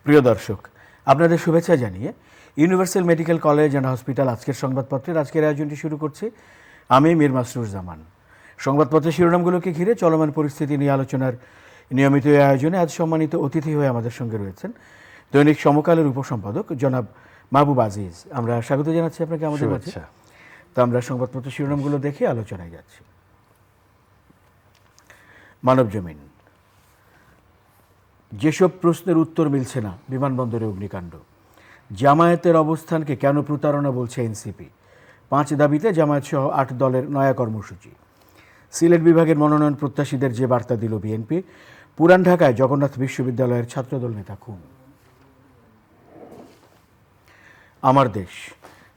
প্রিয় দর্শক, আপনাদের শুভেচ্ছা জানিয়ে universal medical college and hospital আজকের সংবাদপত্রের আজকের আয়োজনটি শুরু করছি। আমি মীর মাসরুজ্জামান। সংবাদপত্রের শিরোনামগুলোকে ঘিরে চলমান পরিস্থিতি নিয়ে আলোচনার নিয়মিত এই আয়োজনে আজ সম্মানিত অতিথি হয়ে আমাদের সঙ্গে রয়েছেন দৈনিক সমকালের উপসম্পাদক জনাব মাহবুব আজিজ। আমরা স্বাগত জানাচ্ছি আপনাকে আমাদের মাঝে। তো আমরা সংবাদপত্রের শিরোনামগুলো দেখে আলোচনায় যাচ্ছি। মানবজমিন। যেসব প্রশ্নের উত্তর মিলছে না, বিমানবন্দরে অগ্নিকাণ্ড। জামায়াতের অবস্থানকে কেন প্রতারণা বলছে এনসিপি। 5 দাবিতে জামায়াত সহ 8 দলের নয়া কর্মসূচি। সিলেট বিভাগের মনোনয়ন প্রত্যাশীদের যে বার্তা দিল বিএনপি। পুরান ঢাকায় জগন্নাথ বিশ্ববিদ্যালয়ের ছাত্রদল নেতা খুন। আমার দেশ।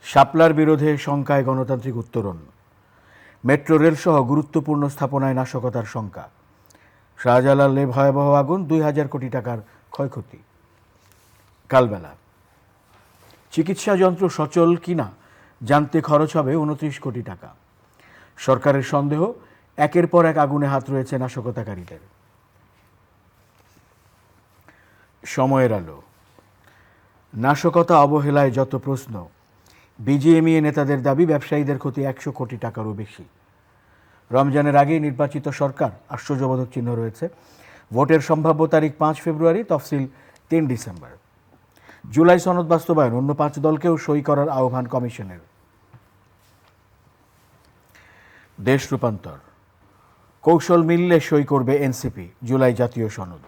শাপলার বিরোধে শঙ্কায় গণতান্ত্রিক উত্তরণ। মেট্রো রেল সহ গুরুত্বপূর্ণ স্থাপনায় নাশকতার শঙ্কা। শাহজালালে ভয়াবহ আগুন, 2000 কোটি টাকার ক্ষয়ক্ষতি। কালবেলা। চিকিৎসা যন্ত্র সচল কিনা জানতে খরচ হবে 29 কোটি টাকা। সরকারের সন্দেহ, একের পর এক আগুনে হাত রয়েছে নাশকতাকারীদের। সময়ের আলো। নাশকতা অবহেলায় যত প্রশ্ন, বিজিএমইএ নেতাদের দাবি ব্যবসায়ীদের ক্ষতি 100 কোটি টাকারও বেশি। রমজানের আগেই নির্বাচিত সরকার, আশ্চর্যবোধক চিহ্ন রয়েছে। ভোটের সম্ভাব্য তারিখ 5 ফেব্রুয়ারি, তফসিল 3 ডিসেম্বর। জুলাই সনদ বাস্তবায়ন, অন্য 5 দলকেও সই করার আহ্বান কমিশনের। দেশ রূপান্তর। কৌশল মিললে সই করবে এনসিপি, জুলাই জাতীয় সনদ।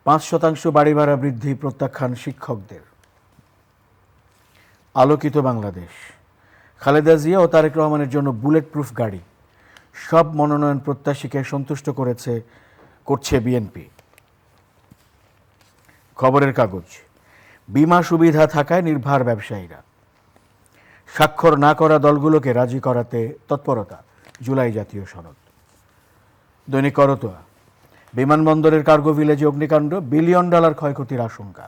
5% বাড়ি ভাড়া বৃদ্ধি প্রত্যাখ্যান শিক্ষকদের। আলোকিত বাংলাদেশ। খালেদা জিয়া ও তারেক রহমানের জন্য বুলেট প্রুফ গাড়ি। সব মনোনয়ন প্রত্যাশীকে সন্তুষ্ট করছে বিএনপি। খবরের কাগজ। বীমা সুবিধা থাকায় নির্ভর ব্যবসায়ীরা। স্বাক্ষর না করা দলগুলোকে রাজি করাতে তৎপরতা, জুলাই জাতীয় সনদ। দৈনিক করতোয়া। বিমানবন্দরের কার্গো ভিলেজে অগ্নিকাণ্ড, $1 বিলিয়ন ক্ষয়ক্ষতির আশঙ্কা।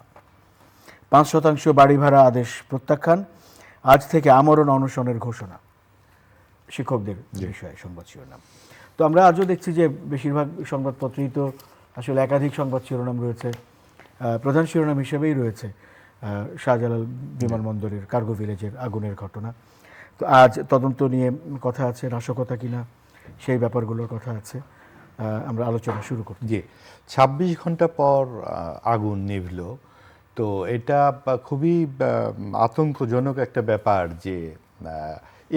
5% বাড়ি ভাড়া আদেশ প্রত্যাখ্যান, আজ থেকে আমরণ অনশনের ঘোষণা। শিক্ষকদের বিষয়ে সংবাদ শিরোনাম। তো আমরা আজও দেখছি যে বেশিরভাগ সংবাদপত্রেই তো আসলে একাধিক সংবাদ শিরোনাম রয়েছে। প্রধান শিরোনাম হিসেবেই রয়েছে শাহজালাল বিমানবন্দরের কার্গো ভিলেজের আগুনের ঘটনা। তো আজ তদন্ত নিয়ে কথা আছে, নাশকতা কিনা সেই ব্যাপারগুলোর কথা আছে। আমরা আলোচনা শুরু করছি। জি, 26 ঘন্টা পর আগুন নিভল। তো এটা খুবই আতঙ্কজনক একটা ব্যাপার যে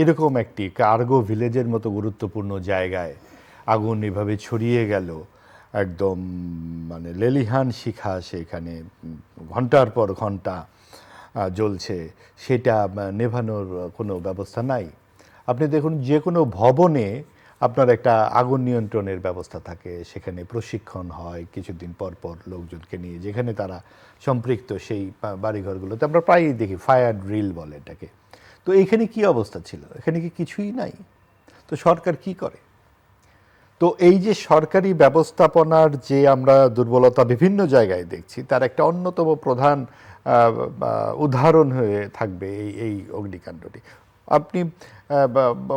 এরকম একটি কার্গো ভিলেজের মতো গুরুত্বপূর্ণ জায়গায় আগুন এভাবে ছড়িয়ে গেল। একদম মানে লেলিহান শিখা সেখানে ঘন্টার পর ঘন্টা জ্বলছে, সেটা নেভানোর কোনো ব্যবস্থা নাই। আপনি দেখুন, যে কোনো ভবনে আপনার একটা আগুন নিয়ন্ত্রণের ব্যবস্থা থাকে, সেখানে প্রশিক্ষণ হয় কিছুদিন পর পর লোকজনকে নিয়ে, যেখানে তারা সম্পৃক্ত সেই বাড়িঘরগুলোতে আমরা প্রায়ই দেখি ফায়ার ড্রিল বলে এটাকে। তো এইখানে কি অবস্থা ছিল? এখানে কি কিছুই নাই? তো সরকার কি করে? তো এই যে সরকারি ব্যবস্থাপনার যে আমরা দুর্বলতা বিভিন্ন জায়গায় দেখছি, তার একটা অন্যতম প্রধান উদাহরণ হয়ে থাকবে এই অগ্নিকাণ্ডটি। আপনি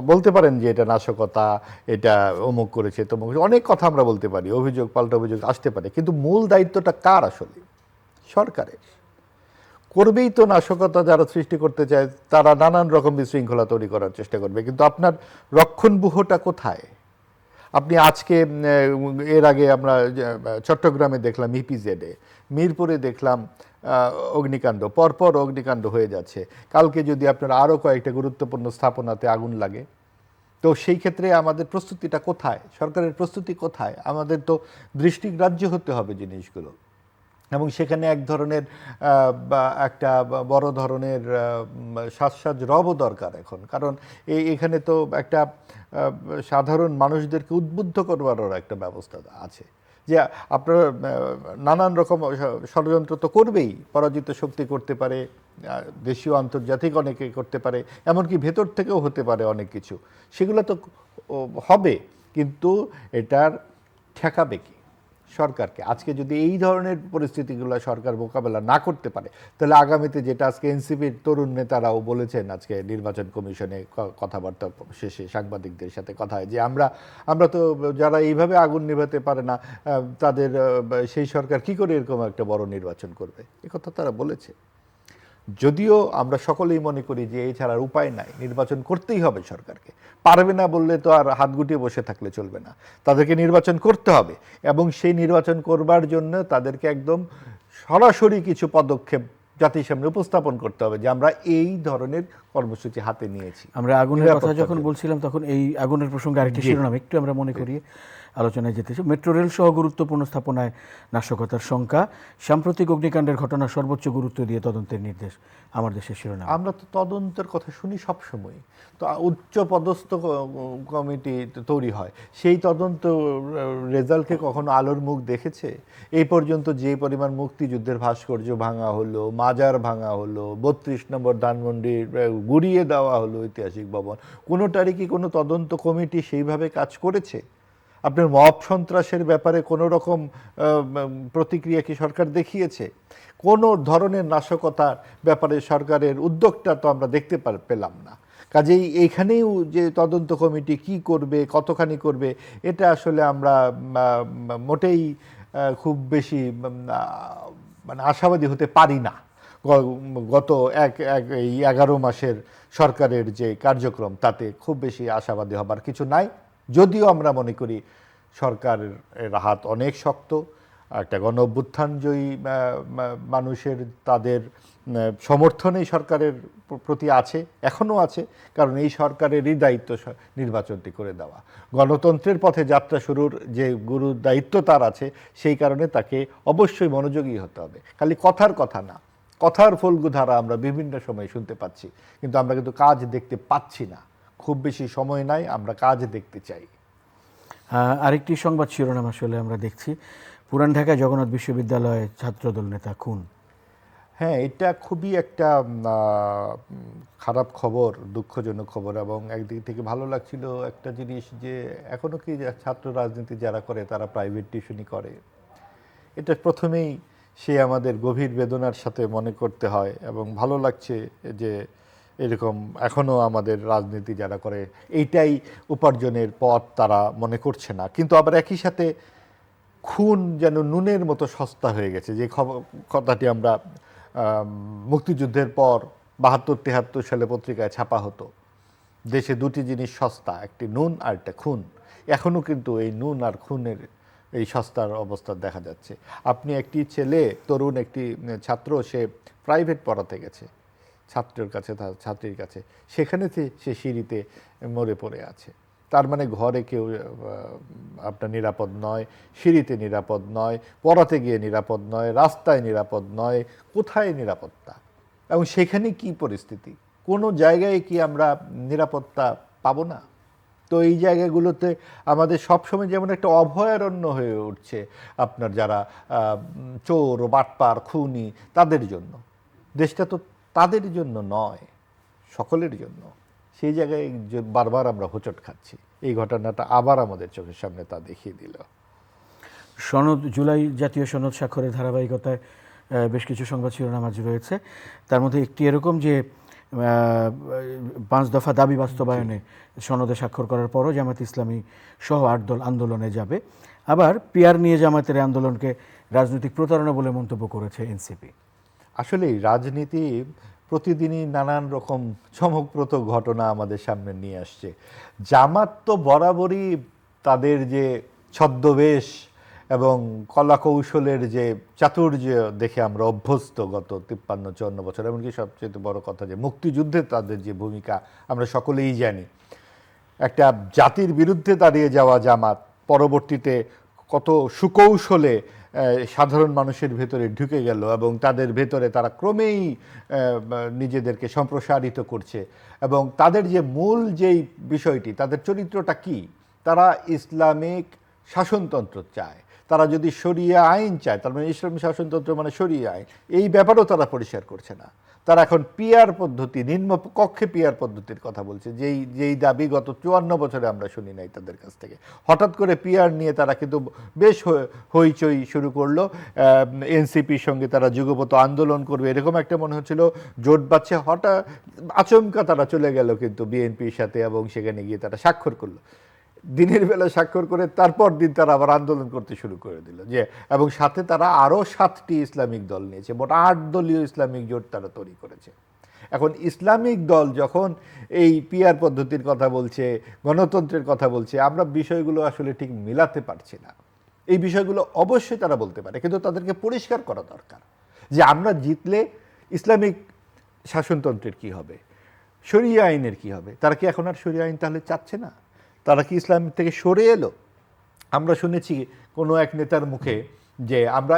বলতে পারেন যে এটা নাশকতা, এটা অমুক করেছে, তমুক, অনেক কথা আমরা বলতে পারি, অভিযোগ পাল্টা অভিযোগ আসতে পারে, কিন্তু মূল দায়িত্বটা কার আসলে? সরকারের। করবেই তো নাশকতা, যারা সৃষ্টি করতে চায় তারা নানান রকম বিশৃঙ্খলা তৈরি করার চেষ্টা করবে, কিন্তু আপনার রক্ষণব্যূহটা কোথায়? আপনি আজকে এর আগে আমরা চট্টগ্রামে দেখলাম ইপিজেডে, মিরপুরে দেখলাম অগ্নিকাণ্ড, পরপর অগ্নিকাণ্ড হয়ে যাচ্ছে। কালকে যদি আপনার আরও কয়েকটা গুরুত্বপূর্ণ স্থাপনাতে আগুন লাগে, তো সেই ক্ষেত্রে আমাদের প্রস্তুতিটা কোথায়? সরকারের প্রস্তুতি কোথায়? আমাদের তো দৃষ্টিগ্রাহ্য হতে হবে জিনিসগুলো, এবং সেখানে এক ধরনের একটা বড় ধরনের সাজ রবও দরকার এখন। কারণ এখানে তো একটা সাধারণ মানুষদেরকে উদ্বুদ্ধ করবারও একটা ব্যবস্থা আছে, যে আপনারা নানান রকম ষড়যন্ত্র তো করবেই, পরাজিত শক্তি করতে পারে, দেশীয় আন্তর্জাতিক অনেকে করতে পারে, এমনকি ভেতর থেকেও হতে পারে অনেক কিছু, সেগুলো তো হবে, কিন্তু এটার ঠেকাবে কি? সরকারকে। আজকে যদি এই ধরনের পরিস্থিতিগুলো সরকার মোকাবেলা না করতে পারে, তাহলে আগামীতে, যেটা আজকে এনসিপির তরুণ নেতারাও বলেছেন আজকে নির্বাচন কমিশনে কথাবার্তা শেষে সাংবাদিকদের সাথে কথা হয়, যে আমরা তো যারা এইভাবে আগুন নেভাতে পারে না, তাদের সেই সরকার কি করে এরকম একটা বড় নির্বাচন করবে, এ কথা তারা বলেছে। যদিও আমরা সকলেই মনে করি যে এই ছাড়ার উপায় নাই, নির্বাচন করতেই হবে সরকারকে। পারবে না বললে তো আর হাত গুটিয়ে বসে থাকলে চলবে না, তাদেরকে নির্বাচন করতে হবে, এবং সেই নির্বাচন করবার জন্য তাদেরকে একদম সরাসরি কিছু পদক্ষেপ জাতির সামনে উপস্থাপন করতে হবে যে আমরা এই ধরনের কর্মসূচি হাতে নিয়েছি। আমরা আগুনের কথা যখন বলছিলাম, তখন এই আগুনের প্রসঙ্গে আরেকটি শিরোনাম একটু আমরা মনে করি আলোচনায় যেতেছে। মেট্রো রেল সহ গুরুত্বপূর্ণ স্থাপনায় নাশকতার শঙ্কা, সাম্প্রতিক অগ্নিকাণ্ডের ঘটনা সর্বোচ্চ গুরুত্ব দিয়ে তদন্তের নির্দেশ, আমার দেশের শিরোনাম। আমরা তো তদন্তের কথা শুনি সবসময়, তো উচ্চ পদস্থ কমিটি তৈরি হয়, সেই তদন্ত রেজাল্টকে কখনো আলোর মুখ দেখেছে? এই পর্যন্ত যে পরিমাণ মুক্তিযুদ্ধের ভাস্কর্য ভাঙা হলো, মাজার ভাঙা হলো, 32 নম্বর ধানমন্ডির গুড়িয়ে দেওয়া হলো ঐতিহাসিক ভবন, কোনোটারই কি কোনো তদন্ত কমিটি সেইভাবে কাজ করেছে? আপনার মব সন্ত্রাসের ব্যাপারে কোনো রকম প্রতিক্রিয়া কি সরকার দেখিয়েছে? কোনো ধরনের নাশকতার ব্যাপারে সরকারের উদ্যোগটা তো আমরা দেখতে পেলাম না। কাজেই এইখানেও যে তদন্ত কমিটি কি করবে, কতখানি করবে, এটা আসলে আমরা মোটেই খুব বেশি মানে আশাবাদী হতে পারি না। গত এই 11 মাসের সরকারের যে কার্যক্রম, তাতে খুব বেশি আশাবাদী হবার কিছু নাই। যদিও আমরা মনে করি সরকারের হাত অনেক শক্ত, একটা গণ অভ্যুত্থানজয়ী মানুষের তাদের সমর্থনেই সরকারের প্রতি আছে, এখনও আছে, কারণ এই সরকারেরই দায়িত্ব নির্বাচনটি করে দেওয়া। গণতন্ত্রের পথে যাত্রা শুরুর যে গুরু দায়িত্ব তার আছে, সেই কারণে তাকে অবশ্যই মনোযোগী হতে হবে। খালি কথার কথা না, কথার ফলগুধারা আমরা বিভিন্ন সময় শুনতে পাচ্ছি, কিন্তু আমরা কিন্তু কাজ দেখতে পাচ্ছি না। খুব বেশি সময় নাই, আমরা কাজ দেখতে চাই। আরেকটি সংবাদ শিরোনাম আসলে আমরা দেখছি, পুরান ঢাকায় জগন্নাথ বিশ্ববিদ্যালয়ে ছাত্রদল নেতা খুন। হ্যাঁ, এটা খুবই একটা খারাপ খবর, দুঃখজনক খবর। এবং একদিক থেকে ভালো লাগছিল একটা জিনিস, যে এখনও কি ছাত্র রাজনীতি যারা করে তারা প্রাইভেট টিউশনই করে। এটা প্রথমেই সে আমাদের গভীর বেদনার সাথে মনে করতে হয়, এবং ভালো লাগছে যে এরকম এখনও আমাদের রাজনীতি যারা করে এইটাই উপার্জনের পথ তারা মনে করছে না। কিন্তু আবার একই সাথে খুন যেন নুনের মতো সস্তা হয়ে গেছে, যে কথাটি আমরা মুক্তিযুদ্ধের পর 72-73 সালে পত্রিকায় ছাপা হতো, দেশে দুটি জিনিস সস্তা, একটি নুন আর একটা খুন। এখনও কিন্তু এই নুন আর খুনের এই সস্তার অবস্থা দেখা যাচ্ছে। আপনি একটি ছেলে, তরুণ একটি ছাত্র, সে প্রাইভেট পড়াতে গেছে ছাত্রের কাছে, ছাত্রীর কাছে, সেখানে সে সিঁড়িতে মরে পড়ে আছে। তার মানে ঘরে কেউ আপনার নিরাপদ নয়, সিঁড়িতে নিরাপদ নয়, পড়াতে গিয়ে নিরাপদ নয়, রাস্তায় নিরাপদ নয়, কোথায় নিরাপত্তা? এবং সেখানে কি পরিস্থিতি, কোনো জায়গায় কি আমরা নিরাপত্তা পাবো না? তো এই জায়গাগুলোতে আমাদের সবসময় যেমন একটা অভয়ারণ্য হয়ে উঠছে আপনার যারা চোর, বাটপার, খুনি, তাদের জন্য। দেশটা তো তাদের জন্য নয়, সকলের জন্য। সেই জায়গায় বারবার আমরা হোঁচট খাচ্ছি। এই ঘটনাটা আবার আমাদের চোখের সামনে তা দেখিয়ে দিল। সনদ, জুলাই জাতীয় সনদ স্বাক্ষরের ধারাবাহিকতায় বেশ কিছু সংবাদ শিরোনাম আজ রয়েছে। তার মধ্যে একটি এরকম যে 5 দফা দাবি বাস্তবায়নে সনদে স্বাক্ষর করার পরও জামায়াত ইসলামী সহ 8 দল আন্দোলনে যাবে। আবার পিআর নিয়ে জামায়াতের আন্দোলনকে রাজনৈতিক প্রতারণা বলে মন্তব্য করেছে এনসিপি। আসলেই রাজনীতি প্রতিদিনই নানান রকম চমকপ্রদ ঘটনা আমাদের সামনে নিয়ে আসছে। জামাত তো বরাবরই তাদের যে ছদ্মবেশ এবং কলাকৌশলের যে চাতুর্য দেখে আমরা অভ্যস্ত গত 53-54 বছর। এমনকি সবচেয়ে বড় কথা যে মুক্তিযুদ্ধে তাদের যে ভূমিকা আমরা সকলেই জানি। একটা জাতির বিরুদ্ধে দাঁড়িয়ে যাওয়া জামাত পরবর্তীতে কত সুকৌশলে সাধারণ মানুষের ভেতরে ঢুকে গেল, এবং তাদের ভেতরে তারা ক্রমেই নিজেদেরকে সম্প্রসারিত করছে। এবং তাদের যে মূল যেই বিষয়টি, তাদের চরিত্রটা কি, তারা ইসলামিক শাসনতন্ত্র চায়। তারা যদি শরিয়া আইন চায়, তার মানে ইসলামী শাসনতন্ত্র মানে শরিয়া আইন, এই ব্যাপারেও তারা পরিষ্কার করছে না। তারা এখন পিআর পদ্ধতি, নিম্ন কক্ষে পিআর পদ্ধতির কথা বলছে, যেই দাবি গত 54 বছরে আমরা শুনি নাই তাদের কাছ থেকে। হঠাৎ করে পিআর নিয়ে তারা কিন্তু বেশ হইচই শুরু করলো। এনসিপির সঙ্গে তারা যুগপত আন্দোলন করবে এরকম একটা মনে হচ্ছিল, জোট বাচ্ছে। হঠাৎ আচমকা তারা চলে গেল কিন্তু বিএনপির সাথে, এবং সেখানে গিয়ে তারা স্বাক্ষর করলো। দিনের বেলা স্বাক্ষর করে তারপর দিন তারা আবার আন্দোলন করতে শুরু করে দিল, যে এবং সাথে তারা আরও 7টি ইসলামিক দল নিয়েছে, মোট 8 দলীয় ইসলামিক জোট তারা তৈরি করেছে। এখন ইসলামিক দল যখন এই পিআর পদ্ধতির কথা বলছে, গণতন্ত্রের কথা বলছে, আমরা বিষয়গুলো আসলে ঠিক মিলাতে পারছি না। এই বিষয়গুলো অবশ্যই তারা বলতে পারে, কিন্তু তাদেরকে পরিষ্কার করা দরকার যে আমরা জিতলে ইসলামিক শাসনতন্ত্রের কি হবে, শরিয়া আইনের কি হবে। তারা কি এখন আর শরিয়া আইন তাহলে চাচ্ছে না? তারা কি ইসলাম থেকে সরে এলো? আমরা শুনেছি কোনো এক নেতার মুখে যে আমরা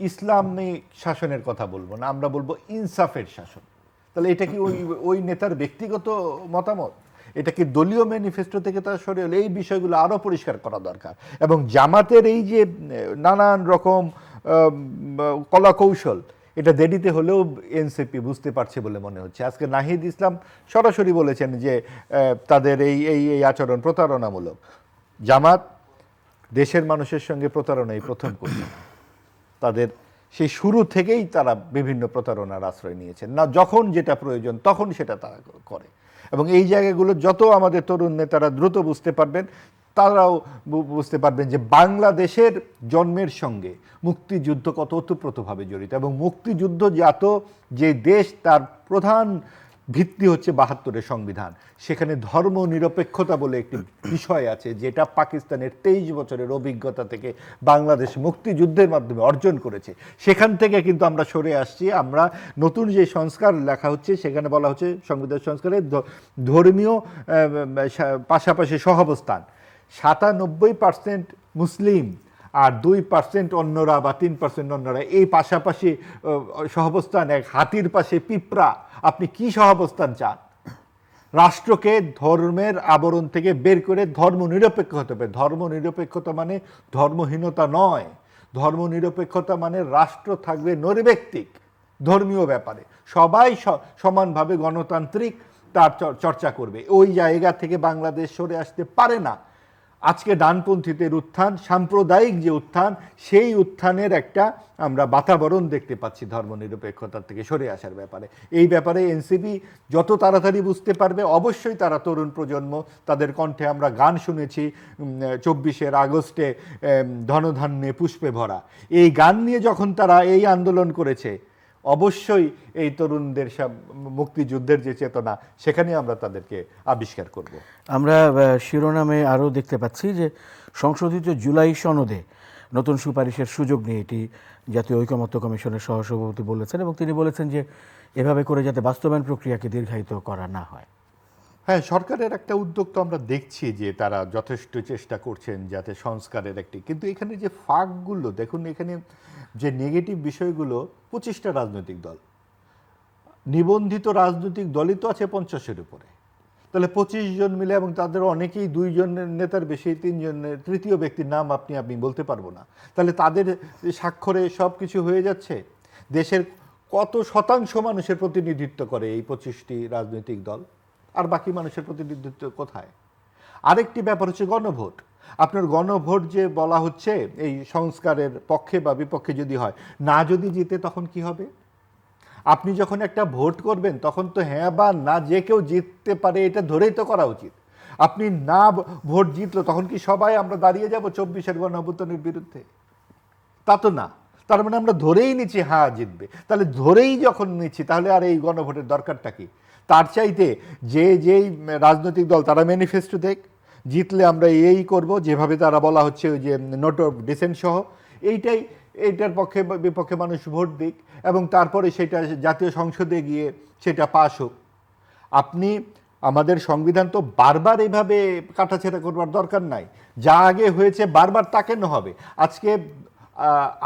ইসলামিক শাসনের কথা বলবো না, আমরা বলবো ইনসাফের শাসন। তাহলে এটা কি ওই নেতার ব্যক্তিগত মতামত? এটা কি দলীয় ম্যানিফেস্টো থেকে তারা সরে এলো? এই বিষয়গুলো আরও পরিষ্কার করা দরকার। এবং জামাতের এই যে নানান রকম কলা কৌশল, এটা দেরিতে হলেও এনসিপি বুঝতে পারছে বলে মনে হচ্ছে। আজকে নাহিদ ইসলাম সরাসরি বলেছেন যে তাদের এই আচরণ প্রতারণামূলক। জামাত দেশের মানুষের সঙ্গে প্রতারণা এই প্রথম করছে। তাদের সেই শুরু থেকেই তারা বিভিন্ন প্রতারণার আশ্রয় নিয়েছেন, না যখন যেটা প্রয়োজন তখন সেটা তারা করে। এবং এই জায়গাগুলো যত আমাদের তরুণ নেতারা দ্রুত বুঝতে পারবেন, তারাও বুঝতে পারবেন যে বাংলাদেশের জন্মের সঙ্গে মুক্তিযুদ্ধ কত ওতপ্রোতভাবে জড়িত। এবং মুক্তিযুদ্ধ জাত যে দেশ, তার প্রধান ভিত্তি হচ্ছে 72-এর সংবিধান। সেখানে ধর্ম নিরপেক্ষতা বলে একটি বিষয় আছে, যেটা পাকিস্তানের 23 বছরের অভিজ্ঞতা থেকে বাংলাদেশ মুক্তিযুদ্ধের মাধ্যমে অর্জন করেছে। সেখান থেকে কিন্তু আমরা সরে আসছি। আমরা নতুন যে সংস্কার লেখা হচ্ছে, সেখানে বলা হচ্ছে সংবিধান সংস্কারে ধর্মীয় পাশাপাশি সহাবস্থান। 97% মুসলিম আর 2% অন্যরা বা 3% অন্যরা, এই পাশাপাশি সহাবস্থান, এক হাতির পাশে পিঁপড়া। আপনি কি সহাবস্থান চান? রাষ্ট্রকে ধর্মের আবরণ থেকে বের করে ধর্ম নিরপেক্ষ হতে হবে। ধর্ম নিরপেক্ষতা মানে ধর্মহীনতা নয়। ধর্ম নিরপেক্ষতা মানে রাষ্ট্র থাকবে নৈর্ব্যক্তিক ধর্মীয় ব্যাপারে, সবাই সমানভাবে গণতান্ত্রিক তার চর্চা করবে। ওই জায়গা থেকে বাংলাদেশ সরে আসতে পারে না। আজকে ডানপন্থীদের উত্থান, সাম্প্রদায়িক যে উত্থান, সেই উত্থানের একটা আমরা বাতাবরণ দেখতে পাচ্ছি ধর্মনিরপেক্ষতার থেকে সরে আসার ব্যাপারে। এই ব্যাপারে এনসিপি যত তাড়াতাড়ি বুঝতে পারবে, অবশ্যই তারা তরুণ প্রজন্ম, তাদের কণ্ঠে আমরা গান শুনেছি 24 আগস্টে ধনধান্যে পুষ্পে ভরা। এই গান নিয়ে যখন তারা এই আন্দোলন করেছে, অবশ্যই এই তরুণদের মুক্তিযুদ্ধের যে চেতনা, সেখানে আমরা তাদেরকে আবিষ্কার করব। আমরা শিরোনামে আরও দেখতে পাচ্ছি যে সংশোধিত জুলাই সনদে নতুন সুপারিশের সুযোগ নিয়ে এটি জাতীয় ঐকমত্য কমিশনের সহসভাপতি বলেছেন, এবং তিনি বলেছেন যে এভাবে করে যাতে বাস্তবায়ন প্রক্রিয়াকে দীর্ঘায়িত করা না হয়। হ্যাঁ, সরকারের একটা উদ্যোগ তো আমরা দেখছি যে তারা যথেষ্ট চেষ্টা করছেন যাতে সংস্কারের একটি, কিন্তু এখানে যে ফাঁকগুলো দেখুন, এখানে যে নেগেটিভ বিষয়গুলো, 25টা রাজনৈতিক দল, নিবন্ধিত রাজনৈতিক দলই তো আছে 50-এর উপরে। তাহলে 25 জন মিলে, এবং তাদের অনেকেই 2 জনের নেতার বেশি, 3 জনের তৃতীয় ব্যক্তির নাম আপনি বলতে পারবো না। তাহলে তাদের স্বাক্ষরে সব কিছু হয়ে যাচ্ছে। দেশের কত শতাংশ মানুষের প্রতিনিধিত্ব করে এই 25টি রাজনৈতিক দল? আর বাকি মানুষের প্রতিনিধিত্ব কোথায়? আরেকটি ব্যাপার হচ্ছে গণভোট। আপনার গণভোট যে বলা হচ্ছে এই সংস্কারের পক্ষে বা বিপক্ষে যদি হয়, না যদি জিতে তখন কি হবে? আপনি যখন একটা ভোট করবেন তখন তো হ্যাঁ বা না যে কেউ জিততে পারে এটা ধরেই তো করা উচিত। আপনি না ভোট জিতলো তখন কি সবাই আমরা দাঁড়িয়ে যাব 24-এর গণঅভ্যুত্থানের বিরুদ্ধে? তা তো না। তার মানে আমরা ধরেই নিচ্ছি হ্যাঁ জিতবে। তাহলে ধরেই যখন নিচ্ছি, তাহলে আর এই গণভোটের দরকারটা কি? তার চাইতে যেই রাজনৈতিক দল তারা ম্যানিফেস্টো দেখ, জিতলে আমরা এই করব, যেভাবে তারা বলা হচ্ছে ওই যে নোট অফ ডিসেন্ট সহ, এইটার পক্ষে বিপক্ষে মানুষ ভোট দিক, এবং তারপরে সেটা জাতীয় সংসদে গিয়ে সেটা পাশ হোক। আপনি আমাদের সংবিধান তো বারবার এইভাবে কাটাছেড়া করবার দরকার নাই। যা আগে হয়েছে বারবার তা কেন হবে? আজকে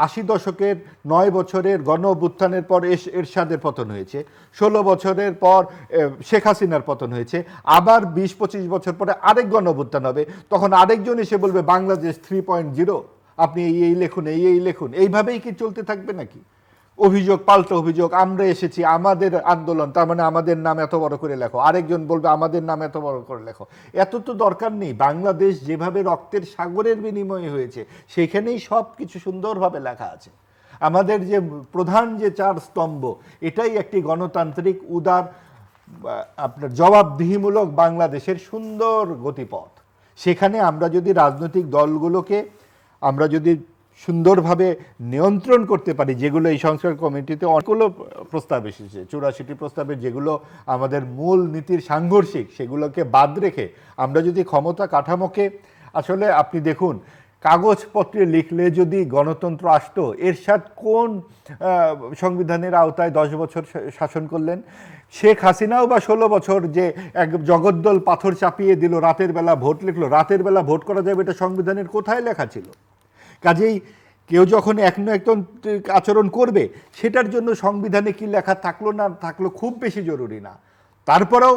80 দশকের 9 বছরের গণ অভ্যুত্থানের পর এরশাদের পতন হয়েছে, 16 বছরের পর শেখ হাসিনার পতন হয়েছে, আবার 20-25 বছর পরে আরেক গণ অভ্যুত্থান হবে। তখন আরেকজন এসে বলবে বাংলাদেশ 3.0, আপনি এই লিখুন, এই লিখুন। এইভাবেই কি চলতে থাকবে নাকি? অভিযোগ পাল্টা অভিযোগ, আমরা এসেছি, আমাদের আন্দোলন, তার মানে আমাদের নাম এত বড় করে লেখো, আরেকজন বলবে আমাদের নাম এত বড় করে লেখো। এত তো দরকার নেই। বাংলাদেশ যেভাবে রক্তের সাগরের বিনিময়ে হয়েছে সেখানেই সব কিছু সুন্দরভাবে লেখা আছে। আমাদের যে প্রধান যে 4 স্তম্ভ, এটাই একটি গণতান্ত্রিক উদার আপনার জবাবদিহিমূলক বাংলাদেশের সুন্দর গতিপথ। সেখানে আমরা যদি রাজনৈতিক দলগুলোকে আমরা যদি সুন্দরভাবে নিয়ন্ত্রণ করতে পারি, যেগুলো এই সংস্কার কমিটিতে অনেকগুলো প্রস্তাব এসেছে, 84টি প্রস্তাবের যেগুলো আমাদের মূল নীতির সাংঘর্ষিক, সেগুলোকে বাদ রেখে আমরা যদি ক্ষমতা কাঠামোকে আসলে আপনি দেখুন, কাগজপত্রে লিখলে যদি গণতন্ত্র আসতো, এরশাদ কোন সংবিধানের আওতায় 10 বছর শাসন করলেন? শেখ হাসিনাও বা 16 বছর যে এক জগদ্দল পাথর চাপিয়ে দিল, রাতের বেলা ভোট লিখলো, রাতের বেলা ভোট করা যাবে এটা সংবিধানের কোথায় লেখা ছিল? কাজেই কেউ যখন একতান্ত্রিক আচরণ করবে, সেটার জন্য সংবিধানে কি লেখা থাকলো না থাকলো খুব বেশি জরুরি না। তারপরেও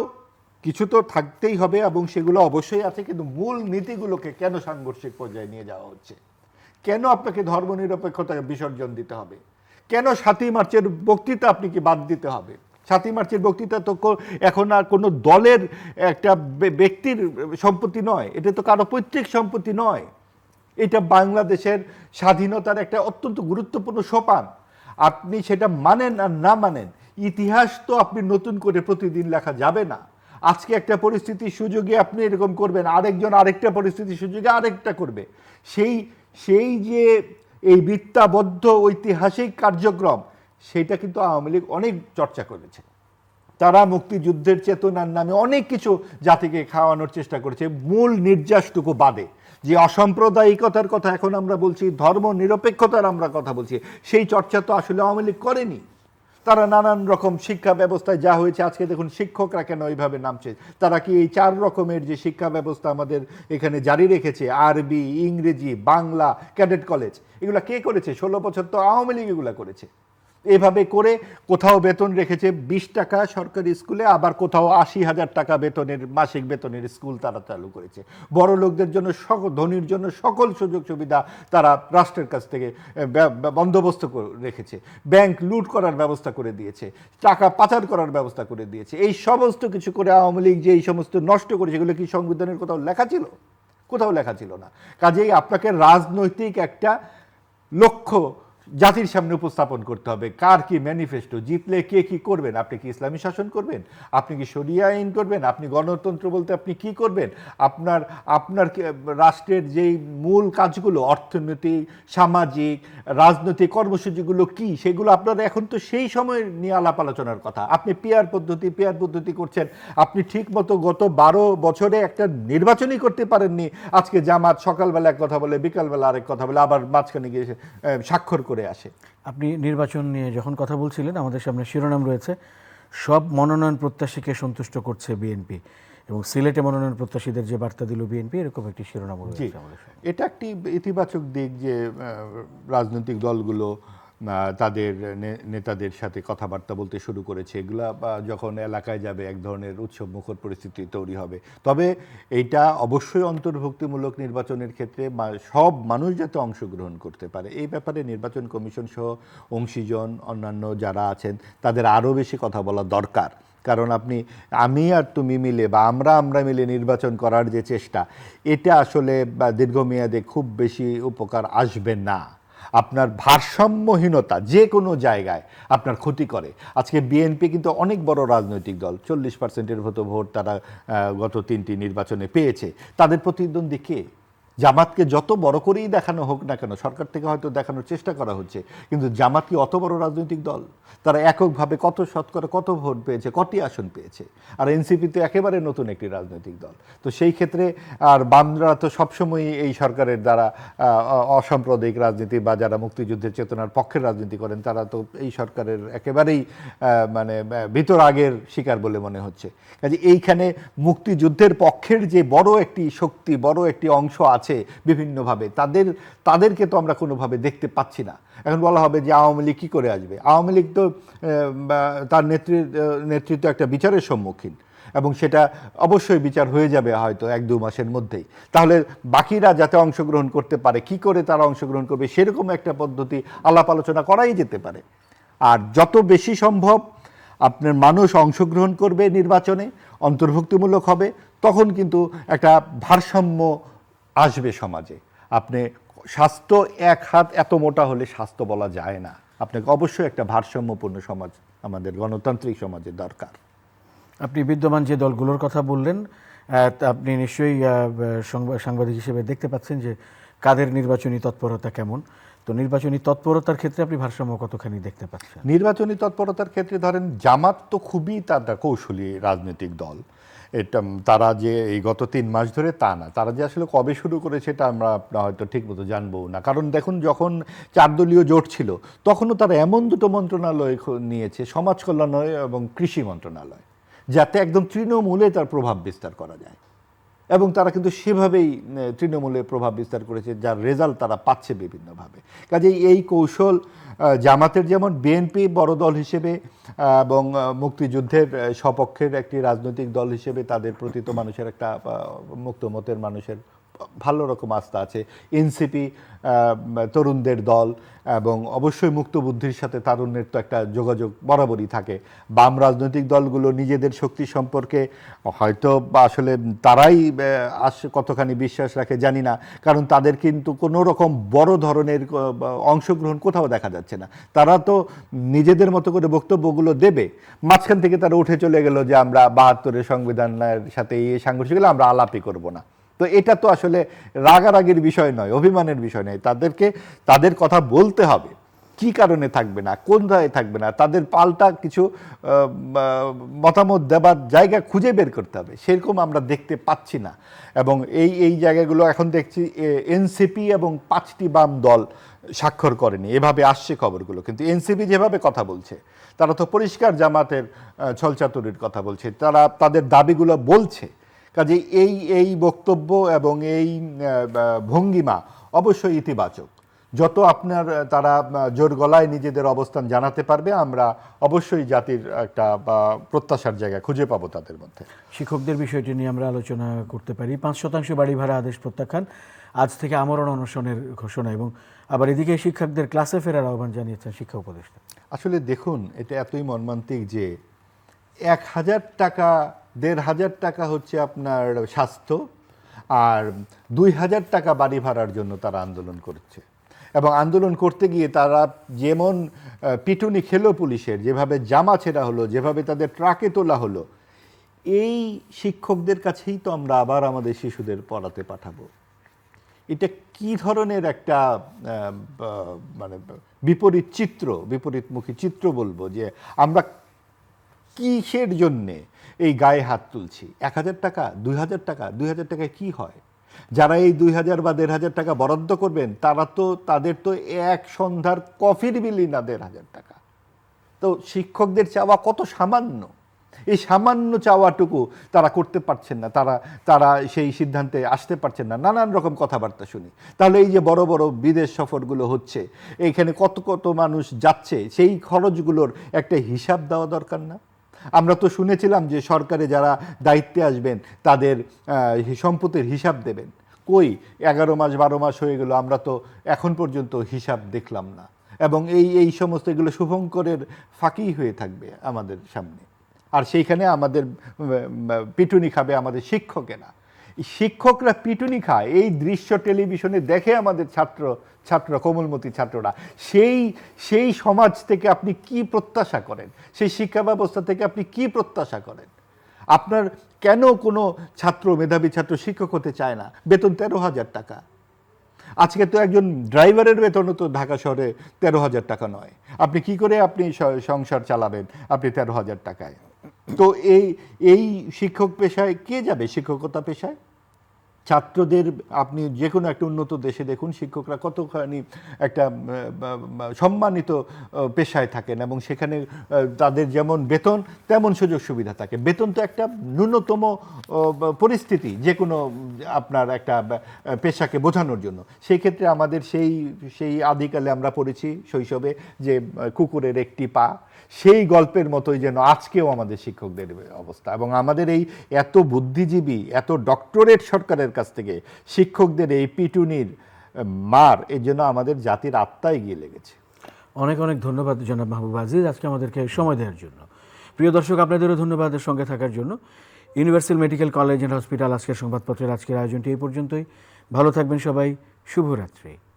কিছু তো থাকতেই হবে এবং সেগুলো অবশ্যই আছে, কিন্তু মূল নীতিগুলোকে কেন সাংঘর্ষিক পর্যায়ে নিয়ে যাওয়া হচ্ছে? কেন আপনাকে ধর্মনিরপেক্ষতাকে বিসর্জন দিতে হবে? কেন 7ই মার্চের বক্তৃতা আপনি কি বাদ দিতে হবে? 7ই মার্চের বক্তৃতা তো এখন আর কোনো দলের একটা ব্যক্তির সম্পত্তি নয়, এটা তো কারো পৈতৃক সম্পত্তি নয়। এটা বাংলাদেশের স্বাধীনতার একটা অত্যন্ত গুরুত্বপূর্ণ সোপান। আপনি সেটা মানেন আর না মানেন, ইতিহাস তো আপনি নতুন করে প্রতিদিন লেখা যাবে না। আজকে একটা পরিস্থিতির সুযোগে আপনি এরকম করবেন, আরেকজন আরেকটা পরিস্থিতির সুযোগে আরেকটা করবে। সেই যে এই বৃত্তাবদ্ধ ঐতিহাসিক কার্যক্রম, সেটা কিন্তু আওয়ামী লীগ অনেক চর্চা করেছে। তারা মুক্তিযুদ্ধের চেতনার নামে অনেক কিছু জাতিকে খাওয়ানোর চেষ্টা করেছে, মূল নির্যাসটুকু বাদে। যে অসাম্প্রদায়িকতার কথা এখন আমরা বলছি, ধর্ম নিরপেক্ষতার আমরা কথা বলছি, সেই চর্চা তো আসলে আওয়ামী লীগ করেনি। তারা নানান রকম শিক্ষা ব্যবস্থায় যা হয়েছে, আজকে দেখুন শিক্ষকরা কেন ওইভাবে নামছে। তারা কি এই 4 রকমের যে শিক্ষা ব্যবস্থা আমাদের এখানে জারি রেখেছে, আরবি, ইংরেজি, বাংলা, ক্যাডেট কলেজ, এগুলা কে করেছে? 16 বছর তো আওয়ামী লীগ এগুলা করেছে। এভাবে করে কোথাও বেতন রেখেছে 20 টাকা সরকারি স্কুলে, আবার কোথাও 80,000 টাকা বেতনের মাসিক বেতনের স্কুল তারা চালু করেছে। বড় লোকদের জন্য, ধনীর জন্য সকল সুযোগ সুবিধা তারা রাষ্ট্রের কাছ থেকে বন্দোবস্ত রেখেছে। ব্যাংক লুট করার ব্যবস্থা করে দিয়েছে, টাকা পাচার করার ব্যবস্থা করে দিয়েছে। এই সমস্ত কিছু করে আওয়ামী লীগ যে এই সমস্ত নষ্ট করেছে, এগুলো কি সংবিধানের কোথাও লেখা ছিল? কোথাও লেখা ছিল না। কাজেই আপনাকে রাজনৈতিক একটা লক্ষ্য জাতির সামনে উপস্থাপন করতে হবে। কার কি ম্যানিফেস্টো, জিতলে কে কি করবেন? আপনি কি ইসলামী শাসন করবেন? আপনি কি শরিয়া আইন করবেন? আপনি গণতন্ত্র বলতে আপনি কি করবেন? আপনার রাষ্ট্রের যেই মূল কাজগুলো, অর্থনীতি, সামাজিক, রাজনৈতিক কর্মসূচিগুলো কি, সেগুলো আপনারা এখন তো সেই সময় নিয়ে আলাপ আলোচনার কথা। আপনি পেয়ার পদ্ধতি করছেন। আপনি ঠিক মতো গত 12 বছরে একটা নির্বাচনই করতে পারেননি। আজকে জামাত সকালবেলা এক কথা বলে, বিকালবেলা আরেক কথা বলে, আবার মাঝখানে গিয়ে স্বাক্ষর করে আসে। আপনি নির্বাচন নিয়ে যখন কথা বলছিলেন, আমাদের সামনে শিরোনাম রয়েছে, সব মনোনয়ন প্রত্যাশীকে সন্তুষ্ট করছে বিএনপি, এবং সিলেটে মনোনয়ন প্রত্যাশীদের যে বার্তা দিল বিএনপি, এরকম একটি শিরোনাম রয়েছে আমাদের সামনে। এটা একটি ইতিবাচক দিক যে রাজনৈতিক দলগুলো তাদের নেতাদের সাথে কথাবার্তা বলতে শুরু করেছে। এগুলা যখন এলাকায় যাবে এক ধরনের উৎসব মুখর পরিস্থিতি তৈরি হবে। তবে এইটা অবশ্যই অন্তর্ভুক্তিমূলক নির্বাচনের ক্ষেত্রে সব মানুষ যাতে অংশগ্রহণ করতে পারে, এই ব্যাপারে নির্বাচন কমিশন সহ অংশীজন অন্যান্য যারা আছেন তাদের আরও বেশি কথা বলা দরকার। কারণ আমি আর তুমি মিলে বা আমরা মিলে নির্বাচন করার যে চেষ্টা, এটা আসলে দীর্ঘমেয়াদে খুব বেশি উপকার আসবে না। আপনার ভারসাম্যহীনতা যে কোনো জায়গায় আপনার ক্ষতি করে। আজকে বিএনপি কিন্তু অনেক বড় রাজনৈতিক দল, 40%-এর মতো ভোট তারা গত 3টি নির্বাচনে পেয়েছে। তাদের প্রতিদ্বন্দ্বী কে? জামাতকে যত বড় করেই দেখানো হোক না কেন, সরকার থেকে হয়তো দেখানোর চেষ্টা করা হচ্ছে, কিন্তু জামাত কি অত বড় রাজনৈতিক দল? তারা এককভাবে শতকরা কত ভোট পেয়েছে, কটি আসন পেয়েছে? আর এনসিপি তো একেবারে নতুন একটি রাজনৈতিক দল। তো সেই ক্ষেত্রে আর বামরা তো সবসময়ই এই সরকারের দ্বারা অসাম্প্রদায়িক রাজনীতি বা যারা মুক্তিযুদ্ধের চেতনার পক্ষের রাজনীতি করেন, তারা তো এই সরকারের একেবারেই ভিতর আগের শিকার বলে মনে হচ্ছে। কাজে এইখানে মুক্তিযুদ্ধের পক্ষের যে বড় একটি শক্তি, বড় একটি অংশ আছে বিভিন্নভাবে, তাদেরকে তো আমরা কোনোভাবে দেখতে পাচ্ছি না। এখন বলা হবে যে আওয়ামী লীগ কী করে আসবে? আওয়ামী লীগ তো তার নেতৃত্ব একটা বিচারের সম্মুখীন, এবং সেটা অবশ্যই বিচার হয়ে যাবে হয়তো 1-2 মাসের মধ্যেই। তাহলে বাকিরা যাতে অংশগ্রহণ করতে পারে, কি করে তারা অংশগ্রহণ করবে, সেরকম একটা পদ্ধতি আলাপ আলোচনা করাই যেতে পারে। আর যত বেশি সম্ভব আপনার মানুষ অংশগ্রহণ করবে নির্বাচনে, অন্তর্ভুক্তিমূলক হবে, তখন কিন্তু একটা ভারসাম্য আসবে সমাজে। আপনি স্বাস্থ্য এক হাত এত মোটা হলে স্বাস্থ্য বলা যায় না। আপনাকে অবশ্যই একটা ভারসাম্যপূর্ণ সমাজ আমাদের গণতান্ত্রিক সমাজে দরকার। আপনি বিদ্যমান যে দলগুলোর কথা বললেন, তা আপনি নিশ্চয়ই সাংবাদিক হিসেবে দেখতে পাচ্ছেন যে কাদের নির্বাচনী তৎপরতা কেমন। তো নির্বাচনী তৎপরতার ক্ষেত্রে আপনি ভারসাম্য কতখানি দেখতে পাচ্ছেন? নির্বাচনী তৎপরতার ক্ষেত্রে ধরেন জামাত তো খুবই তারা কৌশলী রাজনৈতিক দল। এটা তারা যে এই গত 3 মাস ধরে তা না, তারা যে আসলে কবে শুরু করেছে এটা আমরা হয়তো ঠিকমতো জানবো না। কারণ দেখুন, যখন 4 দলীয় জোট ছিল তখনও তারা এমন দুটো মন্ত্রণালয় নিয়েছে, সমাজ কল্যাণালয় এবং কৃষি মন্ত্রণালয়, যাতে একদম তৃণমূলে তার প্রভাব বিস্তার করা যায়। এবং তারা কিন্তু সেভাবেই তৃণমূলে প্রভাব বিস্তার করেছে, যার রেজাল্ট তারা পাচ্ছে বিভিন্নভাবে। কাজেই এই কৌশল জামাতের যেমন বিএনপি বড় দল হিসেবে এবং মুক্তিযুদ্ধের সপক্ষের একটি রাজনৈতিক দল হিসেবে তাদের প্রতি তো মানুষের একটা মুক্ত মতের মানুষের ভালো রকম আস্থা আছে। এনসিপি তরুণদের দল এবং অবশ্যই মুক্ত বুদ্ধির সাথে তারুণ্যের তো একটা যোগাযোগ বরাবরই থাকে। বাম রাজনৈতিক দলগুলো নিজেদের শক্তি সম্পর্কে হয়তো বা আসলে তারাই কতখানি বিশ্বাস রাখে জানি না, কারণ তাদের কিন্তু কোনো রকম বড় ধরনের অংশগ্রহণ কোথাও দেখা যাচ্ছে না। তারা তো নিজেদের মতো করে বক্তব্যগুলো দেবে, মাঝখান থেকে তারা উঠে চলে গেল যে আমরা 72-এর সংবিধানের সাথে এই সাংঘর্ষিক হলে আমরা আলাপই করব না। তো এটা তো আসলে রাগারাগির বিষয় নয়, অভিমানের বিষয় নয়। তাদের কথা বলতে হবে, কি কারণে থাকবে না, কোন ধারায় থাকবে না, তাদের পাল্টা কিছু মতামত দেবার জায়গা খুঁজে বের করতে হবে। সেরকম আমরা দেখতে পাচ্ছি না। এবং এই জায়গাগুলো এখন দেখছি এনসিপি এবং 5টি বাম দল স্বাক্ষর করেনি, এভাবে আসছে খবরগুলো। কিন্তু এনসিপি যেভাবে কথা বলছে, তারা তো পরিষ্কার জামাতের ছলচাতুরির কথা বলছে, তারা তাদের দাবিগুলো বলছে। কাজে এই বক্তব্য এবং এই ভঙ্গিমা অবশ্যই ইতিবাচক। যত আপনার তারা জোর গলায় নিজেদের অবস্থান জানাতে পারবে, আমরা অবশ্যই জাতির একটা প্রত্যাশার জায়গা খুঁজে পাবো তাদের মধ্যে। শিক্ষকদের বিষয়টি নিয়ে আমরা আলোচনা করতে পারি। 5% বাড়ি ভাড়া আদেশ প্রত্যাখ্যান, আজ থেকে আমরণ অনশনের ঘোষণা, এবং আবার এদিকে শিক্ষকদের ক্লাসে ফেরার আহ্বান জানিয়েছেন শিক্ষা উপদেষ্টা। আসলে দেখুন, এটা এতই মর্মান্তিক যে 1000 টাকা 1500 টাকা হচ্ছে আপনার স্বাস্থ্য, আর 2000 টাকা বাড়ি ভাড়ার জন্য তারা আন্দোলন করছে। এবং আন্দোলন করতে গিয়ে তারা যেমন পিটুনি খেলো পুলিশের, যেভাবে জামা ছেঁড়া হলো, যেভাবে তাদের ট্রাকে তোলা হলো, এই শিক্ষকদের কাছেই তো আমরা আবার আমাদের শিশুদের পড়াতে পাঠাবো। এটা কি ধরনের একটা মানে বিপরীত চিত্র, বিপরীতমুখী চিত্র বলবো, যে আমরা কিসের জন্যে এই গায়ে হাত তুলছি? 1000 টাকা, 2000 টাকা, 2000 টাকায় কি হয়? যারা এই 2000 বা 1500 টাকা বরাদ্দ করবেন, তাদের তো এক সন্ধ্যার কফির বিলই না 1500 টাকা। তো শিক্ষকদের চাওয়া কত সামান্য, এই সামান্য চাওয়াটুকু তারা করতে পারছেন না, তারা সেই সিদ্ধান্তে আসতে পারছেন না, নানান রকম কথাবার্তা শুনি। তাহলে এই যে বড় বড় বিদেশ সফরগুলো হচ্ছে, এইখানে কত কত মানুষ যাচ্ছে, সেই খরচগুলোর একটা হিসাব দেওয়া দরকার না? আমরা তো শুনেছিলাম যে সরকারে যারা দায়িত্বে আসবেন তাদের সম্পত্তির হিসাব দেবেন। কই 11 মাস 12 মাস হয়ে গেল, আমরা তো এখন পর্যন্ত হিসাব দেখলাম না। এবং এই সমস্ত এগুলো শুভঙ্করের ফাঁকি হয়ে থাকবে আমাদের সামনে। আর সেইখানে আমাদের পিটুনি খাবে আমাদের শিক্ষকেরা। শিক্ষকরা পিটুনি খায়, এই দৃশ্য টেলিভিশনে দেখে আমাদের ছাত্র কোমলমতি ছাত্ররা। সেই সমাজ থেকে আপনি কি প্রত্যাশা করেন? সেই শিক্ষা ব্যবস্থা থেকে আপনি কি প্রত্যাশা করেন? আপনার কেন কোনো মেধাবী ছাত্র শিক্ষক হতে চায় না? বেতন 13,000 টাকা। আজকে তো একজন ড্রাইভারের বেতনও তো ঢাকা শহরে 13,000 টাকা নয়। আপনি কি করে আপনি সংসার চালাবেন আপনি 13,000 টাকায়? তো এই শিক্ষক পেশায় কে যাবে? শিক্ষকতা পেশায় ছাত্রদের আপনি যে কোনো একটা উন্নত দেশে দেখুন, শিক্ষকরা কতখানি একটা সম্মানিত পেশায় থাকেন, এবং সেখানে তাদের যেমন বেতন তেমন সুযোগ সুবিধা থাকে। বেতন তো একটা ন্যূনতম পরিস্থিতি যে কোনো আপনার একটা পেশাকে বোঝানোর জন্য। সেই ক্ষেত্রে আমাদের সেই আদিকালে আমরা পড়েছি শৈশবে যে কুকুরের একটি পা, সেই গল্পের মতোই যেন আজকেও আমাদের শিক্ষকদের অবস্থা। এবং আমাদের এই এত বুদ্ধিজীবী, এত ডক্টরেট সরকারের কাছ থেকে শিক্ষকদের এই পিটুনির মার, এর জন্য আমাদের জাতির আত্মায় গিয়ে লেগেছে। অনেক অনেক ধন্যবাদ জনাব মাহবুব আজিজ আজকে আমাদেরকে সময় দেওয়ার জন্য। প্রিয় দর্শক, আপনাদেরও ধন্যবাদ সঙ্গে থাকার জন্য। Universal medical college and hospital আজকের সংবাদপত্রের আজকের আয়োজনটি এই পর্যন্তই। ভালো থাকবেন সবাই, শুভরাত্রি।